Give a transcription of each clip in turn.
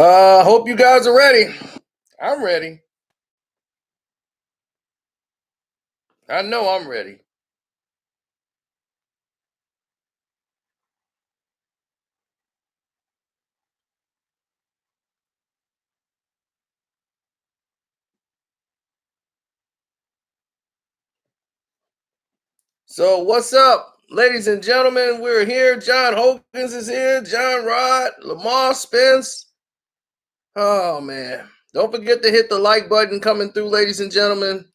Hope you guys are ready. I'm ready. I know I'm ready. So, what's up, ladies and gentlemen? We're here. John Hopkins is here. John Rod, Lamar Spence. Oh, man. Don't forget to hit the like button coming through, ladies and gentlemen,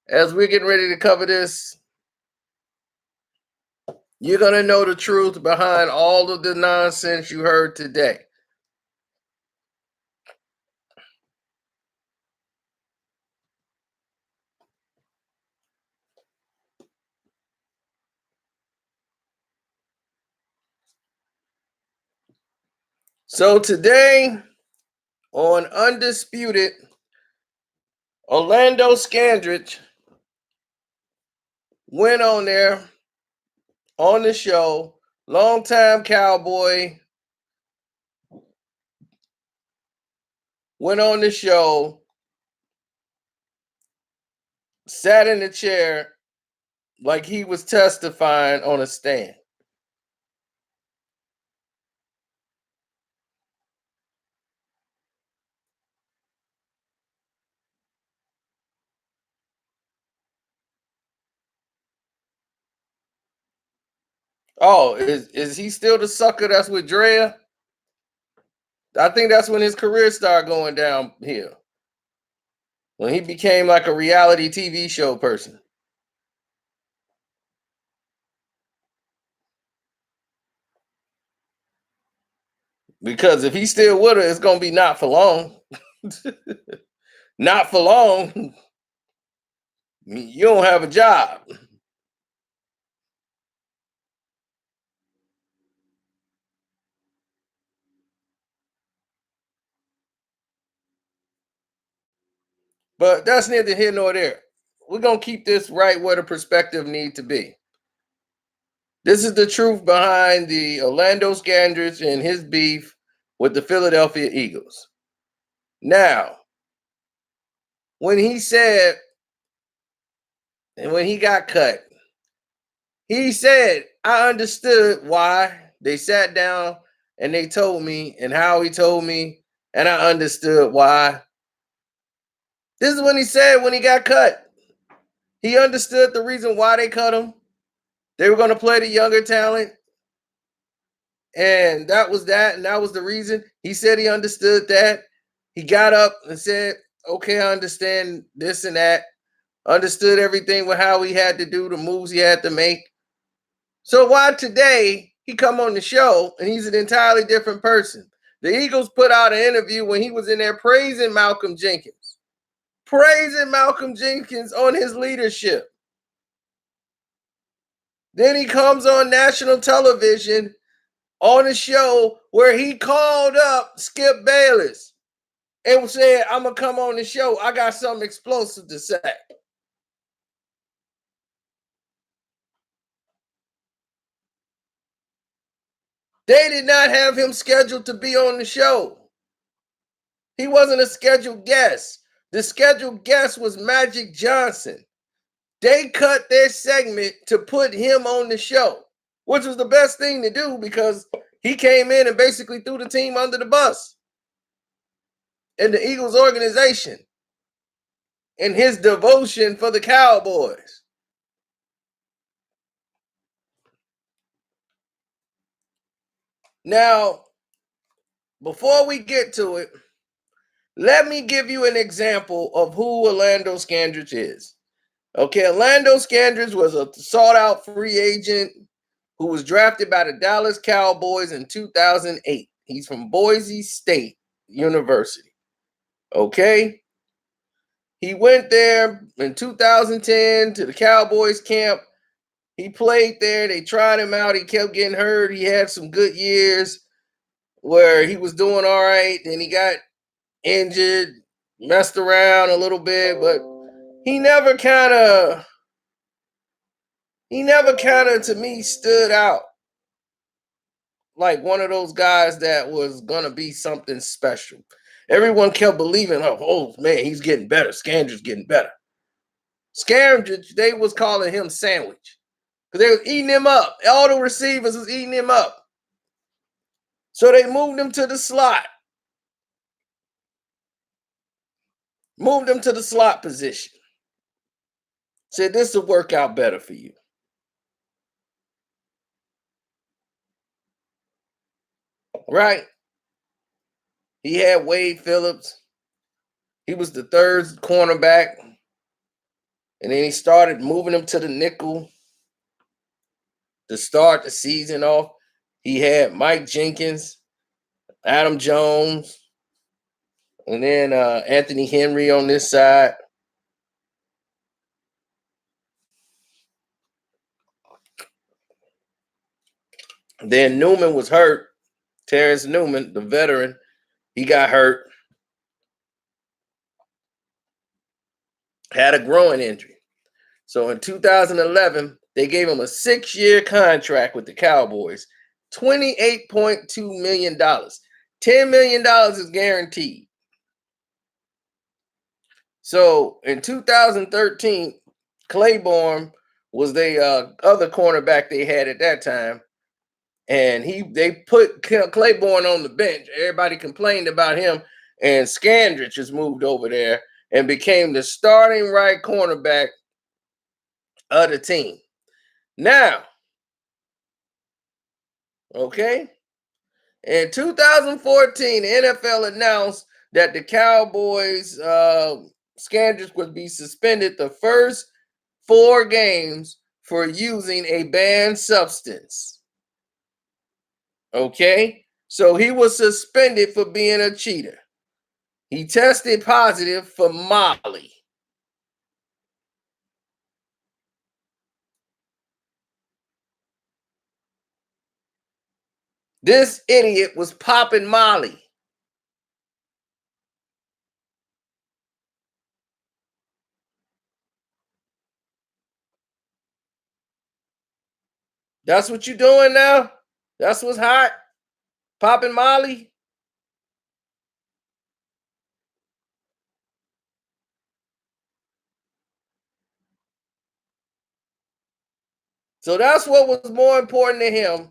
as we're getting ready to cover this. You're going to know the truth behind all of the nonsense you heard today. So, today on Undisputed, Orlando Scandrick went on there on the show, longtime cowboy, went on the show, sat in the chair like he was testifying on a stand. Oh, is he still the sucker that's with Drea? I think that's when his career started going downhill. When he became like a reality TV show person. Because if he's still with her, it's gonna be not for long. Not for long. You don't have a job. But that's neither here nor there. We're gonna keep this right where the perspective need to be. This is the truth behind the Orlando Scandrick and his beef with the Philadelphia Eagles. Now, when he said, and when he got cut, he said, I understood why they sat down and they told me and how he told me, and I understood why. This is when he said when he got cut. He understood the reason why they cut him. They were going to play the younger talent. And that was that. And that was the reason. He said he understood that. He got up and said, okay, I understand this and that. Understood everything with how he had to do, the moves he had to make. So why today he come on the show and he's an entirely different person? The Eagles put out an interview when he was in there praising Malcolm Jenkins. Praising Malcolm Jenkins on his leadership. Then he comes on national television on a show where he called up Skip Bayless and said, I'm going to come on the show. I got something explosive to say. They did not have him scheduled to be on the show. He wasn't a scheduled guest. The scheduled guest was Magic Johnson. They cut their segment to put him on the show, which was the best thing to do because he came in and basically threw the team under the bus in the Eagles organization and his devotion for the Cowboys. Now, before we get to it, let me give you an example of who Orlando Scandrick is. Okay, Orlando Scandrick was a sought-out free agent who was drafted by the Dallas Cowboys in 2008. He's from Boise State University. Okay? He went there in 2010 to the Cowboys camp. He played there. They tried him out. He kept getting hurt. He had some good years where he was doing all right. Then he got injured, messed around a little bit, but he never kind of to me stood out. like one of those guys that was gonna be something special. Everyone kept believing, oh man, he's getting better. Scandrick's getting better. Scandrick, they was calling him Sandwich because they was eating him up. All the receivers was eating him up. So they moved him to the slot. Moved him to the slot position. Said this will work out better for you. Right? He had Wade Phillips. He was the third cornerback. And then he started moving him to the nickel to start the season off. He had Mike Jenkins, Adam Jones, and then Anthony Henry on this side. Then Newman was hurt. Terrence Newman, the veteran, he got hurt. Had a groin injury. So in 2011, they gave him a 6-year contract with the Cowboys, $28.2 million. $10 million is guaranteed. So in 2013, Claiborne was the other cornerback they had at that time. And they put Claiborne on the bench. Everybody complained about him. And Scandrick just moved over there and became the starting right cornerback of the team. Now, okay, in 2014, the NFL announced that the Cowboys, Scandrick would be suspended the first 4 games for using a banned substance. Okay, so he was suspended for being a cheater. He tested positive for Molly. This idiot was popping Molly. That's what you're doing now? That's what's hot? Popping Molly? So that's what was more important to him.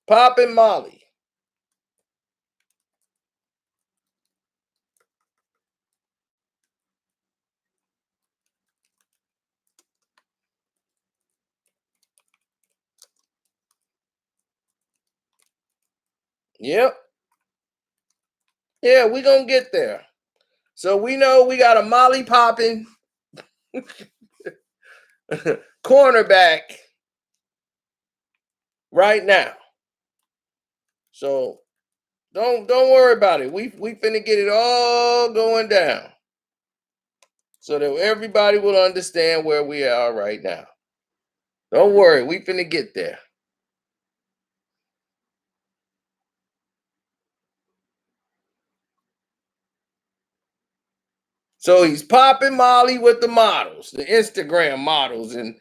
Popping Molly. Yep. Yeah, we're going to get there. So we know we got a Molly popping cornerback right now. So don't worry about it. We finna get it all going down so that everybody will understand where we are right now. Don't worry, we finna get there. So he's popping Molly with the models, the Instagram models and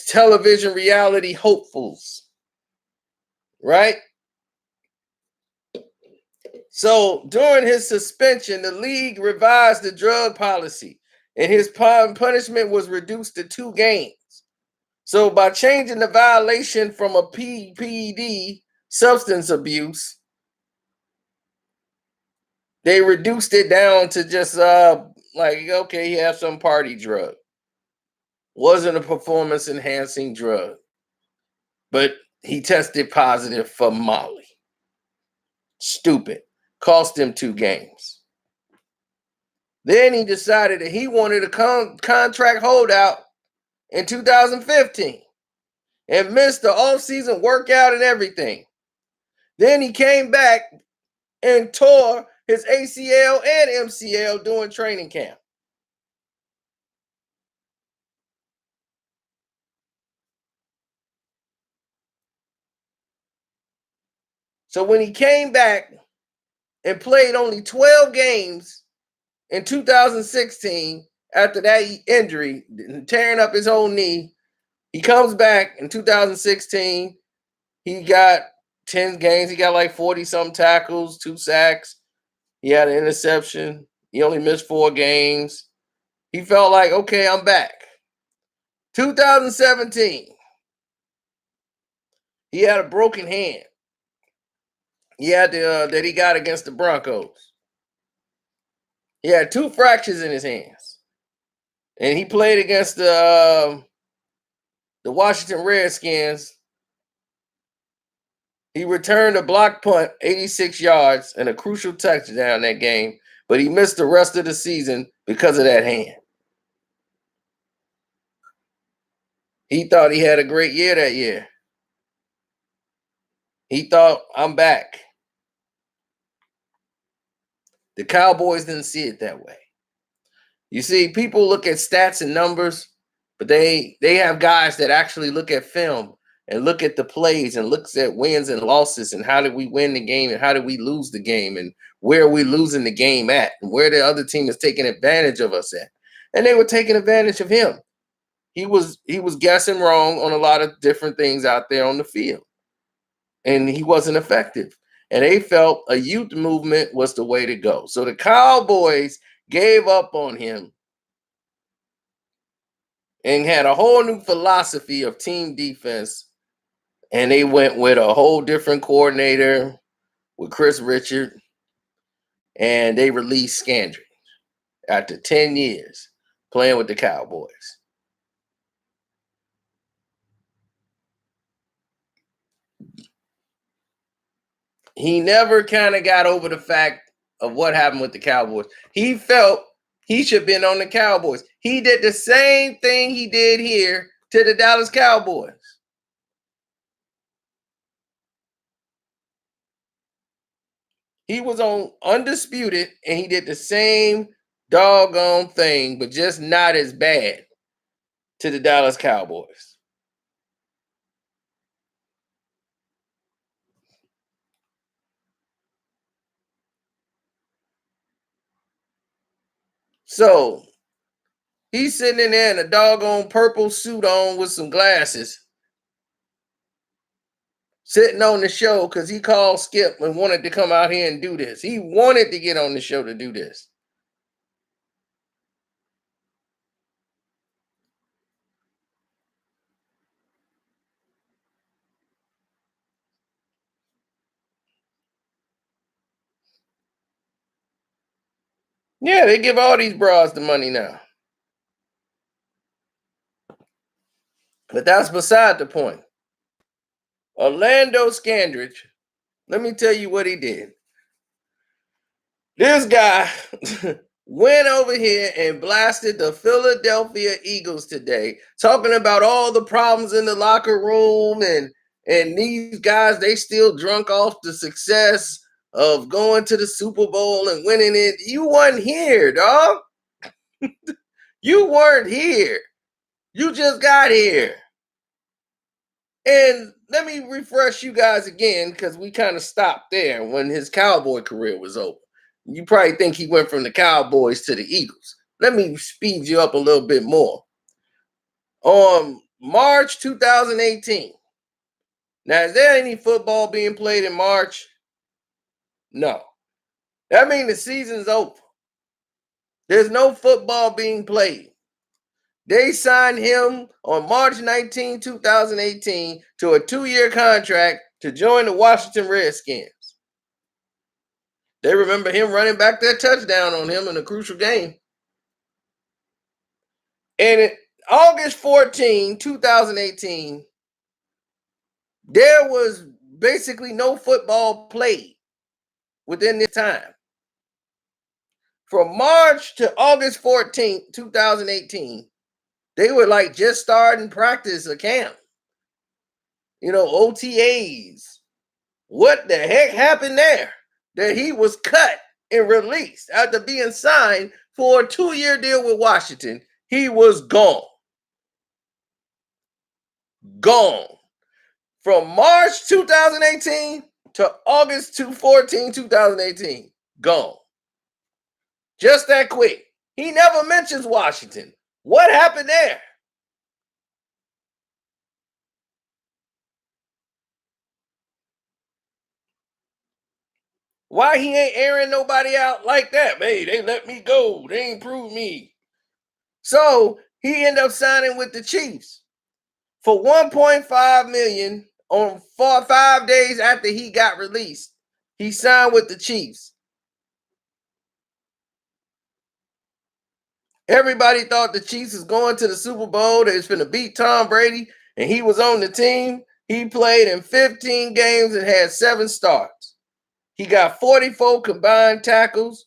television reality hopefuls, right? So during his suspension, the league revised the drug policy and his punishment was reduced to 2 games. So by changing the violation from a PPD, substance abuse, they reduced it down to just like, okay, you have some party drug. Wasn't a performance enhancing drug, but he tested positive for Molly. Stupid. Cost him 2 games. Then he decided that he wanted a contract holdout in 2015 and missed the offseason workout and everything. Then he came back and tore his ACL and MCL during training camp. So when he came back and played only 12 games in 2016 after that injury, tearing up his whole knee, he comes back in 2016. He got 10 games, he got like 40-something tackles, 2 sacks. He had an interception. He only missed 4 games. He felt like, okay, I'm back. 2017, he had a broken hand. He had that he got against the Broncos. He had 2 fractures in his hands, and he played against the Washington Redskins. He returned a block punt, 86 yards, and a crucial touchdown that game, but he missed the rest of the season because of that hand. He thought he had a great year that year. He thought, I'm back. The Cowboys didn't see it that way. You see, people look at stats and numbers, but they have guys that actually look at film and look at the plays and looks at wins and losses and how did we win the game and how did we lose the game and where are we losing the game at and where the other team is taking advantage of us at. And they were taking advantage of him. He was guessing wrong on a lot of different things out there on the field. And he wasn't effective. And they felt a youth movement was the way to go. So the Cowboys gave up on him and had a whole new philosophy of team defense. And they went with a whole different coordinator with Chris Richard. And they released Scandrick after 10 years playing with the Cowboys. He never kind of got over the fact of what happened with the Cowboys. He felt he should have been on the Cowboys. He did the same thing he did here to the Dallas Cowboys. He was on Undisputed, and he did the same doggone thing, but just not as bad to the Dallas Cowboys. So he's sitting in there in a doggone purple suit on with some glasses, sitting on the show because he called Skip and wanted to come out here and do this. He wanted to get on the show to do this. Yeah, they give all these bras the money now. But that's beside the point. Orlando Scandrick, let me tell you what he did. This guy went over here and blasted the Philadelphia Eagles today, talking about all the problems in the locker room and these guys, they still drunk off the success of going to the Super Bowl and winning it. You weren't here, dog. You weren't here. You just got here. And let me refresh you guys again because we kind of stopped there when his Cowboy career was over. You probably think he went from the Cowboys to the Eagles. Let me speed you up a little bit more. On March 2018. Now, is there any football being played in March? No. That means the season's over. There's no football being played. They signed him on March 19, 2018 to a 2-year contract to join the Washington Redskins. They remember him running back that touchdown on him in a crucial game. And August 14, 2018, there was basically no football played within this time. From March to August 14, 2018, they were like just starting practice or camp. OTAs. What the heck happened there? That he was cut and released after being signed for a 2-year deal with Washington. He was gone. Gone. From March 2018 to August 14, 2018. Gone. Just that quick. He never mentions Washington. What happened there? Why he ain't airing nobody out like that? Hey, they let me go. They ain't prove me. So he ended up signing with the Chiefs for $1.5 million on 5 days after he got released. He signed with the Chiefs. Everybody thought the Chiefs was going to the Super Bowl. They was going to beat Tom Brady, and he was on the team. He played in 15 games and had 7 starts. He got 44 combined tackles,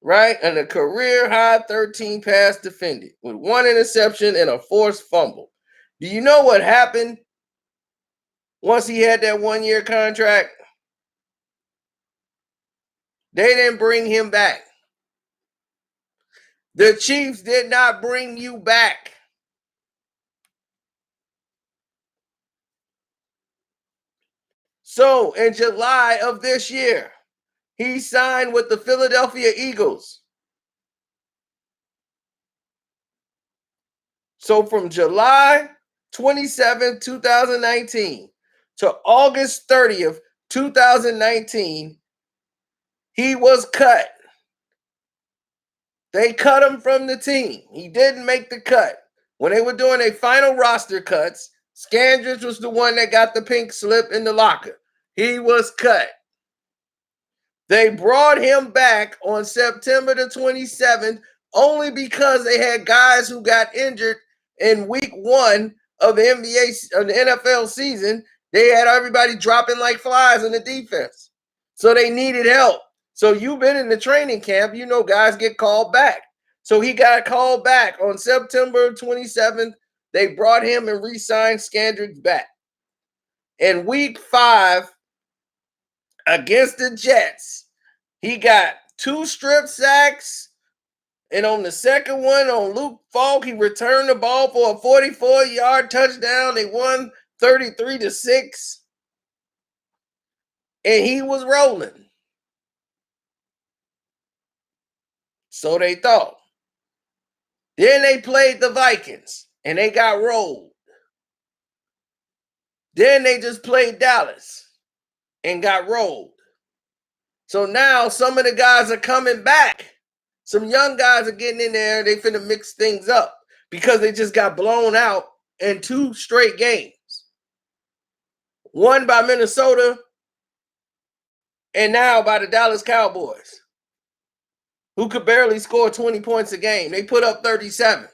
right? And a career-high 13 pass defended with 1 interception and a forced fumble. Do you know what happened once he had that 1-year contract? They didn't bring him back. The Chiefs did not bring you back. So in July of this year, he signed with the Philadelphia Eagles. So from July 27, 2019 to August 30th, 2019, he was cut. They cut him from the team. He didn't make the cut. When they were doing their final roster cuts, Scandrick was the one that got the pink slip in the locker. He was cut. They brought him back on September the 27th only because they had guys who got injured in week 1 of the NBA, of the NFL season. They had everybody dropping like flies in the defense. So they needed help. So you've been in the training camp, you know guys get called back. So he got called back on September 27th. They brought him and re-signed Scandrick back. In week 5 against the Jets, he got 2 strip sacks. And on the second one, on Luke Falk, he returned the ball for a 44-yard touchdown. They won 33-6. And he was rolling. So they thought. Then they played the Vikings, and they got rolled. Then they just played Dallas and got rolled. So now some of the guys are coming back. Some young guys are getting in there. They finna mix things up because they just got blown out in 2 straight games. One by Minnesota and now by the Dallas Cowboys, who could barely score 20 points a game. They put up 37.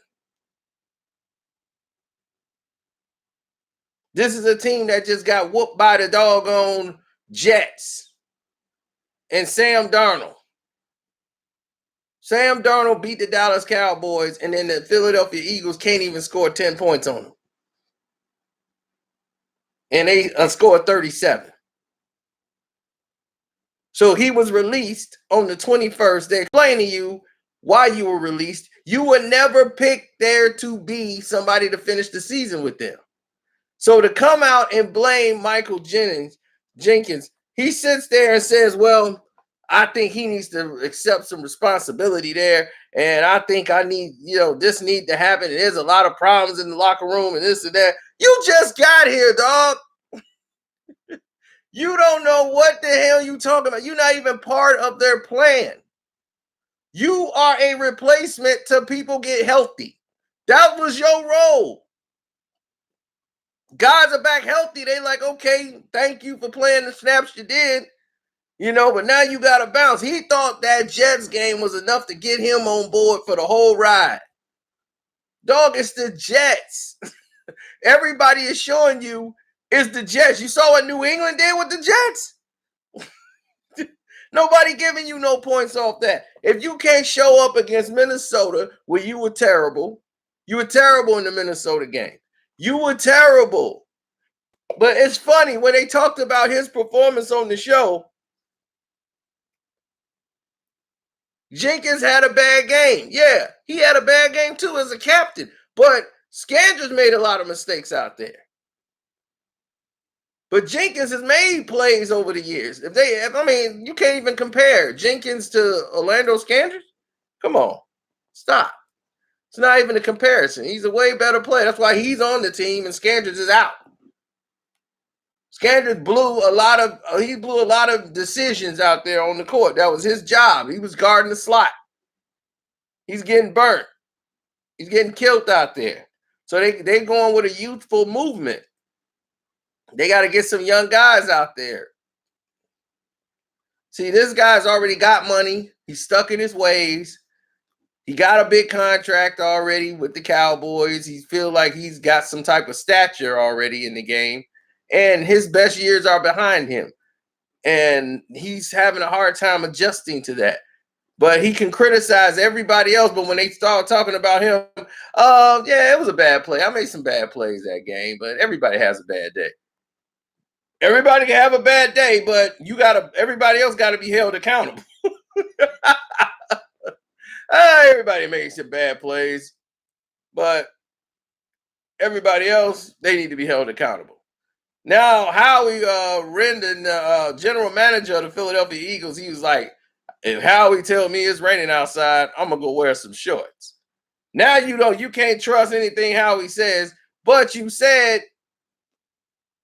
This is a team that just got whooped by the doggone Jets and Sam Darnold. Sam Darnold beat the Dallas Cowboys, and then the Philadelphia Eagles can't even score 10 points on them. And they scored 37. So he was released on the 21st. They explain to you why you were released. You were never picked there to be somebody to finish the season with them. So to come out and blame Michael Jenkins, he sits there and says, well, I think he needs to accept some responsibility there. And I think I need, this need to happen. There's a lot of problems in the locker room and this and that. You just got here, dog. You don't know what the hell you talking about. You're not even part of their plan. You are a replacement till people get healthy. That was your role. Guys are back healthy. They like, okay, thank you for playing the snaps you did. But now you got to bounce. He thought that Jets game was enough to get him on board for the whole ride. Dog, it's the Jets. Everybody is showing you it's the Jets. You saw what New England did with the Jets? Nobody giving you no points off that. If you can't show up against Minnesota where you were terrible in the Minnesota game. You were terrible. But it's funny, when they talked about his performance on the show, Jenkins had a bad game. Yeah, he had a bad game too as a captain. But Scandrick made a lot of mistakes out there. But Jenkins has made plays over the years. You can't even compare Jenkins to Orlando Scandrick. Come on, stop. It's not even a comparison. He's a way better player. That's why he's on the team and Scandrick is out. Scandrick blew a lot of decisions out there on the court. That was his job. He was guarding the slot. He's getting burnt. He's getting killed out there. So they going with a youthful movement. They got to get some young guys out there. See, this guy's already got money. He's stuck in his ways. He got a big contract already with the Cowboys. He feels like he's got some type of stature already in the game. And his best years are behind him. And he's having a hard time adjusting to that. But he can criticize everybody else. But when they start talking about him, yeah, it was a bad play. I made some bad plays that game, but everybody has a bad day. Everybody can have a bad day, but everybody else got to be held accountable. Everybody makes some bad plays, but everybody else, they need to be held accountable. Now, Howie Rendon, general manager of the Philadelphia Eagles, he was like, if Howie tell me it's raining outside, I'm going to go wear some shorts. Now you can't trust anything Howie says, but you said,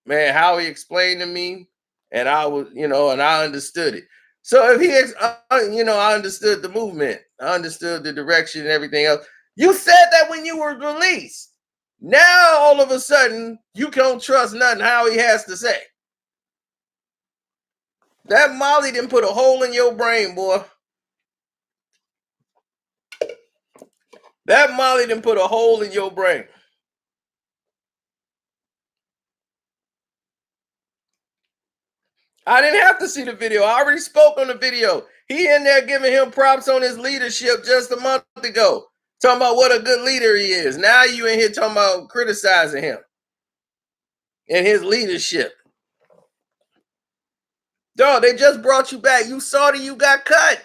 man, Howie explained to me, and I was, and I understood it. So if I understood the movement, I understood the direction and everything else. You said that when you were released. Now, all of a sudden, you can't trust nothing Howie has to say. That Molly didn't put a hole in your brain, boy. That Molly didn't put a hole in your brain. I didn't have to see the video. I already spoke on the video. He in there giving him props on his leadership just a month ago. Talking about what a good leader he is. Now you in here talking about criticizing him and his leadership. Dog, they just brought you back. You saw that you got cut.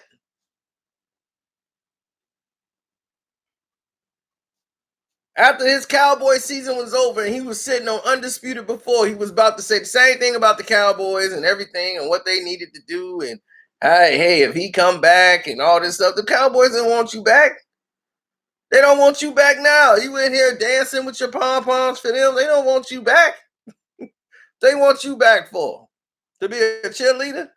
After his Cowboys season was over and he was sitting on Undisputed before, he was about to say the same thing about the Cowboys and everything and what they needed to do. And hey, if he come back and all this stuff, the Cowboys didn't want you back. They don't want you back now. You in here dancing with your pom-poms for them. They don't want you back. They want you back for to be a cheerleader.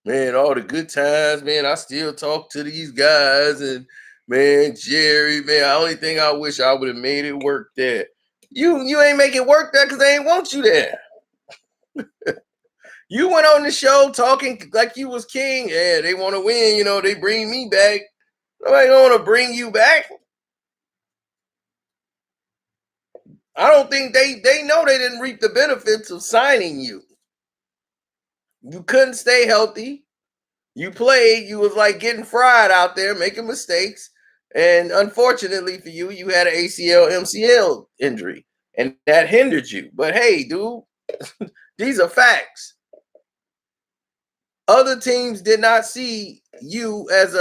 Man, all the good times, man. I still talk to these guys and man, Jerry, man. The only thing I wish I would have made it work there. You ain't make it work there because they ain't want you there. You went on the show talking like you was king. Yeah, they want to win. They bring me back. Nobody don't want to bring you back. I don't think they know they didn't reap the benefits of signing you. You couldn't stay healthy. You played. You was like getting fried out there, making mistakes. And unfortunately for you, you had an ACL, MCL injury, and that hindered you. But hey, dude, these are facts. Other teams did not see you as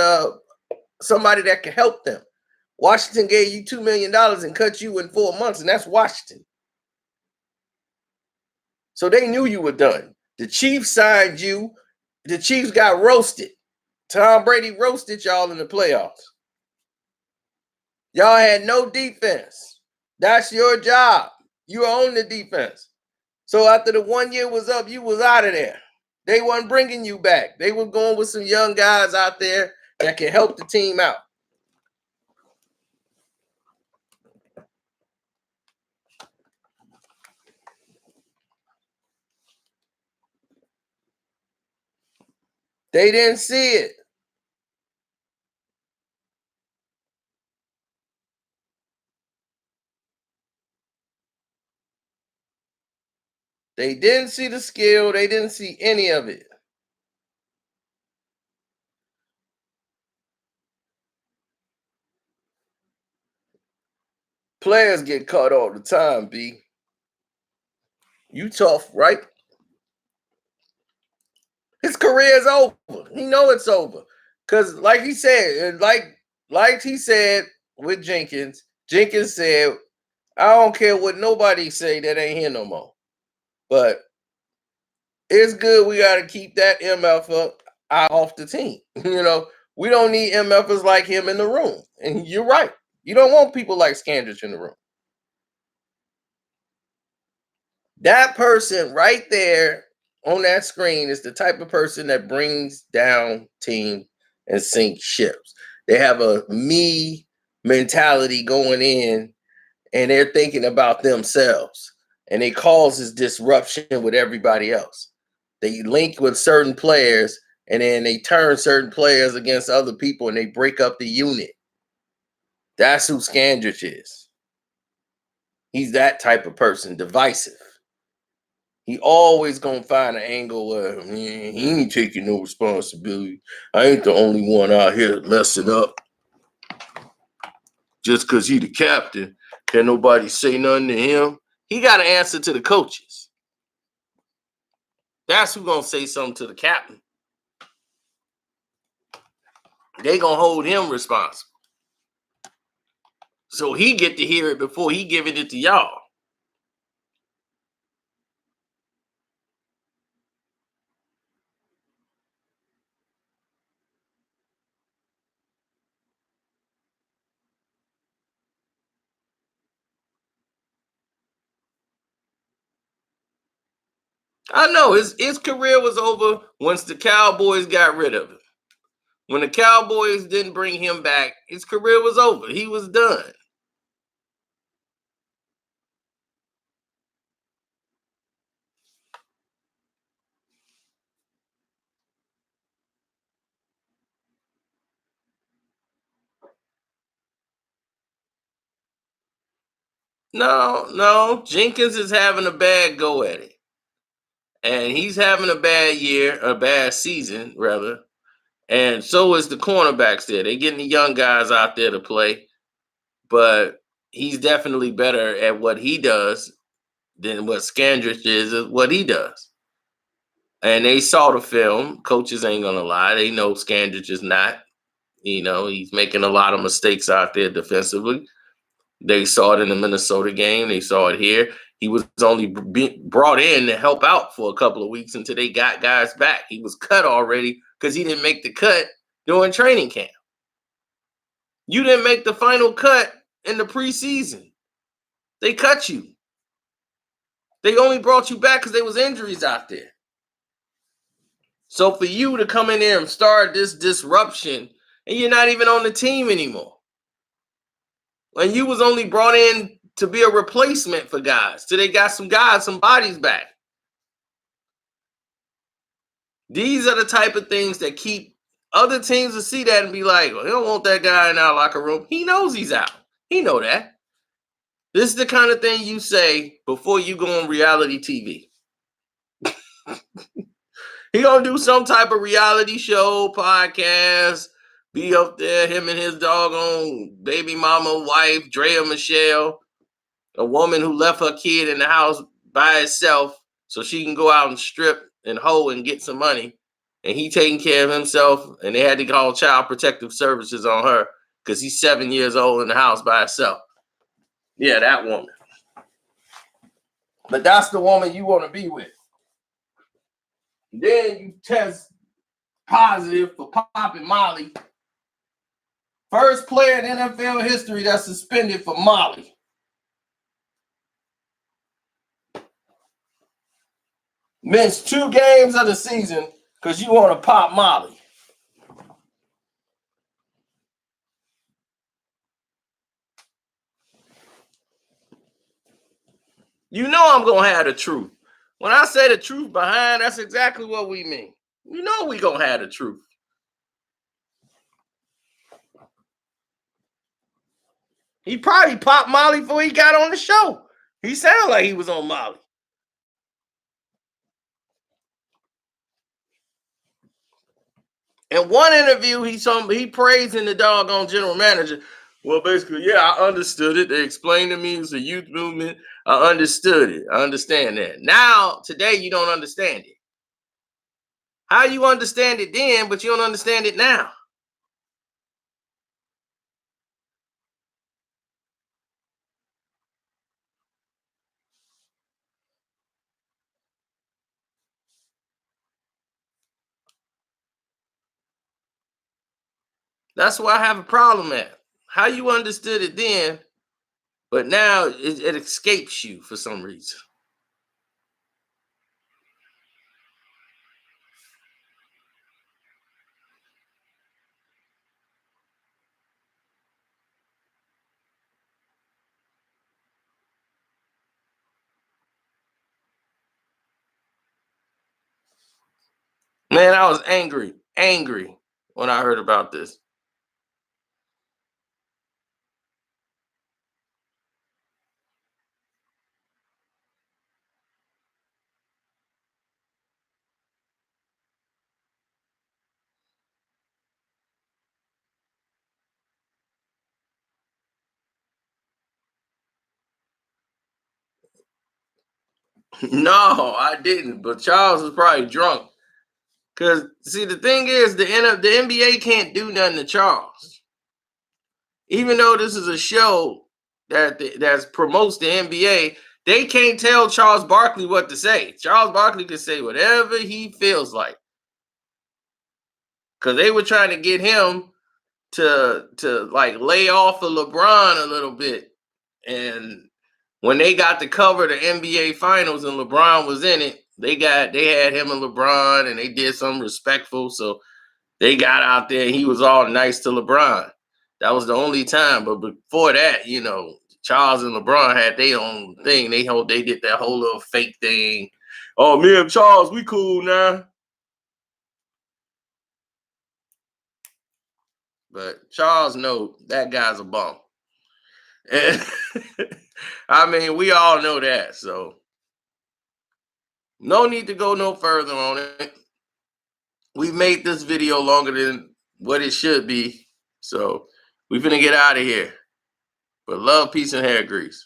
somebody that could help them. Washington gave you $2 million and cut you in 4 months, and that's Washington. So they knew you were done. The Chiefs signed you. The Chiefs got roasted. Tom Brady roasted y'all in the playoffs. Y'all had no defense. That's your job. You own the defense. So after the 1 year was up, you was out of there. They weren't bringing you back. They were going with some young guys out there that can help the team out. They didn't see it. They didn't see the skill. They didn't see any of it. Players get caught all the time, B. You tough, right? His career is over. He know it's over. Because like he said, like he said with Jenkins said, I don't care what nobody say, that ain't here no more. But it's good we got to keep that MF off the team. We don't need MFers like him in the room. And you're right. You don't want people like Scandrick in the room. That person right there on that screen is the type of person that brings down team and sinks ships. They have a me mentality going in, and they're thinking about themselves, and it causes disruption with everybody else. They link with certain players, and then they turn certain players against other people, and they break up the unit. That's who Scandrick is. He's that type of person, divisive. He always gonna find an angle where he ain't taking no responsibility. I ain't the only one out here messing up. Just because he the captain, can nobody say nothing to him? He got to answer to the coaches. That's who gonna say something to the captain. They gonna hold him responsible. So he get to hear it before he giving it to y'all. I know his career was over once the Cowboys got rid of him. When the Cowboys didn't bring him back, his career was over. He was done. No. Jenkins is having a bad go at it. And he's having a bad year, a bad season, rather. And so is the cornerbacks there. They're getting the young guys out there to play. But he's definitely better at what he does than what Scandrick is at what he does. And they saw the film. Coaches ain't gonna lie. They know Scandrick is not. He's making a lot of mistakes out there defensively. They saw it in the Minnesota game. They saw it here. He was only brought in to help out for a couple of weeks until they got guys back. He was cut already because he didn't make the cut during training camp. You didn't make the final cut in the preseason. They cut you. They only brought you back because there was injuries out there. So for you to come in there and start this disruption, and you're not even on the team anymore. And you was only brought in to be a replacement for guys. So they got some guys, some bodies back. These are the type of things that keep other teams to see that and be like, well, they don't want that guy in our locker room. He knows he's out. He know that. This is the kind of thing you say before you go on reality TV. He gonna do some type of reality show, podcast, be up there, him and his doggone baby mama, wife, Drea Michelle, a woman who left her kid in the house by herself so she can go out and strip and hoe and get some money. And he taking care of himself, and they had to call Child Protective Services on her because he's 7 years old in the house by herself. Yeah, that woman. But that's the woman you want to be with. Then you test positive for popping Molly. First player in NFL history that's suspended for Molly. Missed 2 games of the season because you want to pop Molly. You know I'm going to have the truth. When I say the truth behind, that's exactly what we mean. You know we going to have the truth. He probably popped Molly before he got on the show. He sounded like he was on Molly. In one interview, he praising the doggone general manager. Well, basically, yeah, I understood it. They explained to me it was a youth movement. I understood it. I understand that. Now, today, you don't understand it. How you understand it then, but you don't understand it now? That's why I have a problem at. How you understood it then, but now it escapes you for some reason. Man, I was angry when I heard about this. No, I didn't. But Charles was probably drunk. Cause see, the thing is, the NBA can't do nothing to Charles. Even though this is a show that promotes the NBA, they can't tell Charles Barkley what to say. Charles Barkley can say whatever he feels like. Cause they were trying to get him to like lay off of LeBron a little bit. And when they got to cover the NBA finals and LeBron was in it, they had him and LeBron and they did something respectful. So they got out there and he was all nice to LeBron. That was the only time. But before that, Charles and LeBron had their own thing. They did that whole little fake thing. Oh, me and Charles, we cool now. But Charles, no, that guy's a bum. And I mean, we all know that. So no need to go no further on it. We've made this video longer than what it should be. So we finna get out of here. But love, peace, and hair grease.